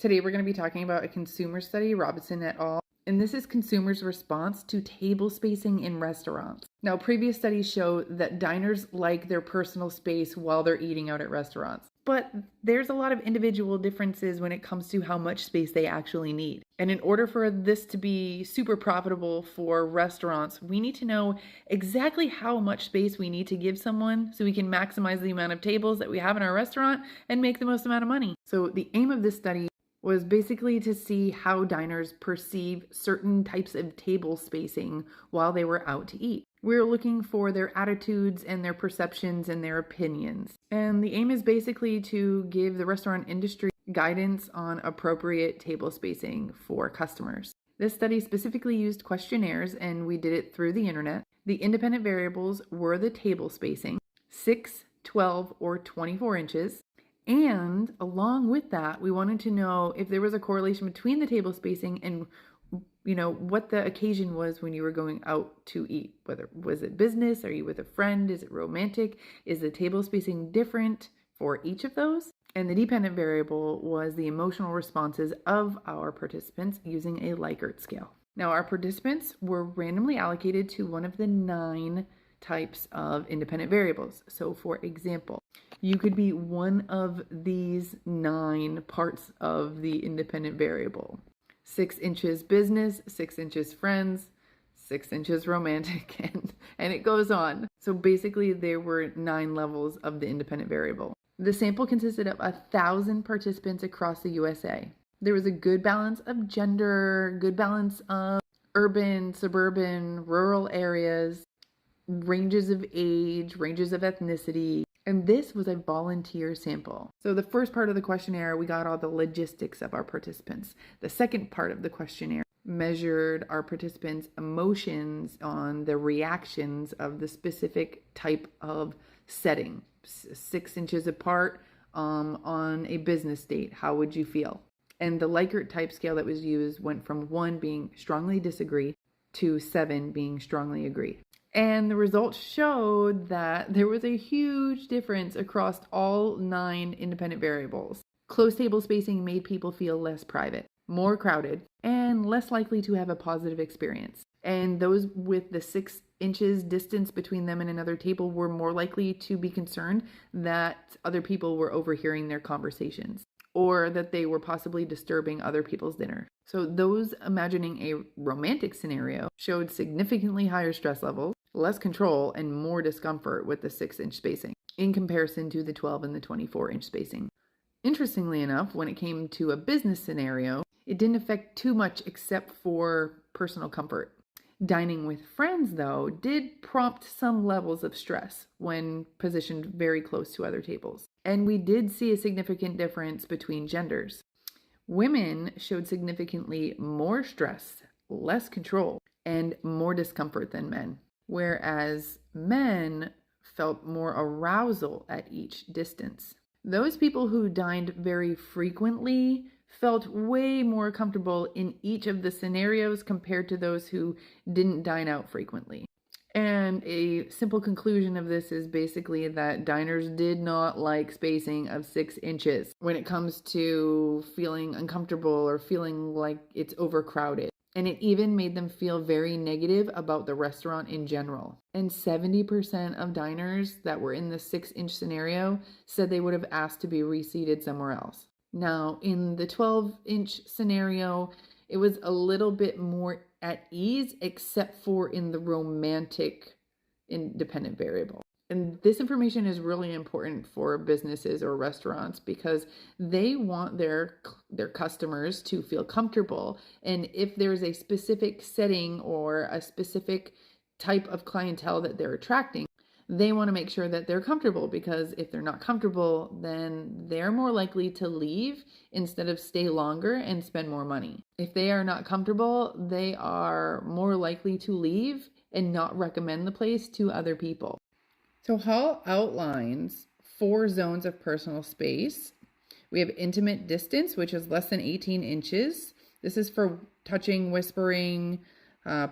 Today we're going to be talking about a consumer study, Robson et al., and this is consumers' response to table spacing in restaurants. Now, previous studies show that diners like their personal space while they're eating out at restaurants, but there's a lot of individual differences when it comes to how much space they actually need. And in order for this to be super profitable for restaurants, we need to know exactly how much space we need to give someone so we can maximize the amount of tables that we have in our restaurant and make the most amount of money. So the aim of this study was basically to see how diners perceive certain types of table spacing while they were out to eat. We're looking for their attitudes and their perceptions and their opinions. And the aim is basically to give the restaurant industry guidance on appropriate table spacing for customers. This study specifically used questionnaires, and we did it through the internet. The independent variables were the table spacing, 6, 12, or 24 inches. And along with that, we wanted to know if there was a correlation between the table spacing and, what the occasion was when you were going out to eat. Whether was it business? Are you with a friend? Is it romantic? Is the table spacing different for each of those? And the dependent variable was the emotional responses of our participants using a Likert scale. Now, our participants were randomly allocated to one of the 9 types of independent variables. So, for example, you could be one of these 9 parts of the independent variable. 6 inches business, 6 inches friends, 6 inches romantic, and it goes on. So basically there were 9 levels of the independent variable. The sample consisted of 1,000 participants across the USA. There was a good balance of gender, good balance of urban, suburban, rural areas, ranges of age, ranges of ethnicity. And this was a volunteer sample. So the first part of the questionnaire, we got all the logistics of our participants. The second part of the questionnaire measured our participants' emotions on the reactions of the specific type of setting. 6 inches apart on a business date, how would you feel? And the Likert type scale that was used went from 1 being strongly disagree to 7 being strongly agree. And the results showed that there was a huge difference across all 9 independent variables. Close table spacing made people feel less private, more crowded, and less likely to have a positive experience. And those with the 6 inches distance between them and another table were more likely to be concerned that other people were overhearing their conversations, or that they were possibly disturbing other people's dinner. So those imagining a romantic scenario showed significantly higher stress levels, less control, and more discomfort with the 6-inch spacing in comparison to the 12 and the 24-inch spacing. Interestingly enough, when it came to a business scenario, it didn't affect too much except for personal comfort. Dining with friends, though, did prompt some levels of stress when positioned very close to other tables. And we did see a significant difference between genders. Women showed significantly more stress, less control, and more discomfort than men, whereas men felt more arousal at each distance. Those people who dined very frequently felt way more comfortable in each of the scenarios compared to those who didn't dine out frequently. And a simple conclusion of this is basically that diners did not like spacing of 6 inches when it comes to feeling uncomfortable or feeling like it's overcrowded. And it even made them feel very negative about the restaurant in general. And 70% of diners that were in the 6-inch scenario said they would have asked to be reseated somewhere else. Now, in the 12-inch scenario, it was a little bit more at ease, except for in the romantic independent variable. And this information is really important for businesses or restaurants because they want their customers to feel comfortable. And if there's a specific setting or a specific type of clientele that they're attracting, they want to make sure that they're comfortable, because if they're not comfortable, then they're more likely to leave instead of stay longer and spend more money. If they are not comfortable, they are more likely to leave and not recommend the place to other people. So Hall outlines 4 zones of personal space. We have intimate distance, which is less than 18 inches. This is for touching, whispering,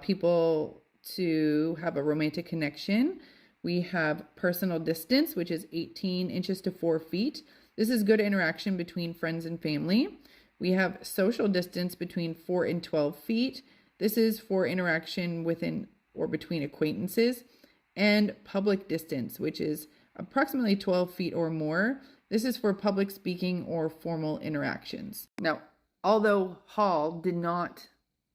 people to have a romantic connection. We have personal distance, which is 18 inches to 4 feet. This is good interaction between friends and family. We have social distance between 4 and 12 feet. This is for interaction within or between acquaintances. And public distance, which is approximately 12 feet or more. This is for public speaking or formal interactions. Now, although Hall did not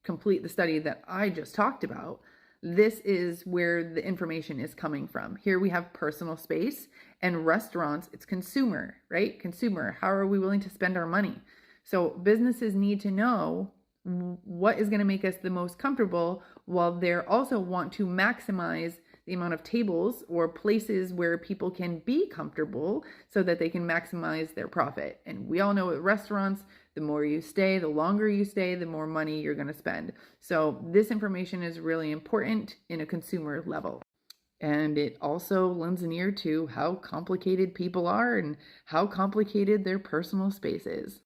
complete the study that I just talked about, this is where the information is coming from. Here we have personal space, and restaurants, it's consumer, right? Consumer, how are we willing to spend our money? So businesses need to know what is going to make us the most comfortable, while they also want to maximize the amount of tables or places where people can be comfortable so that they can maximize their profit. And we all know at restaurants, the more you stay, the longer you stay, the more money you're going to spend. So this information is really important in a consumer level. And it also lends an ear to how complicated people are and how complicated their personal space is.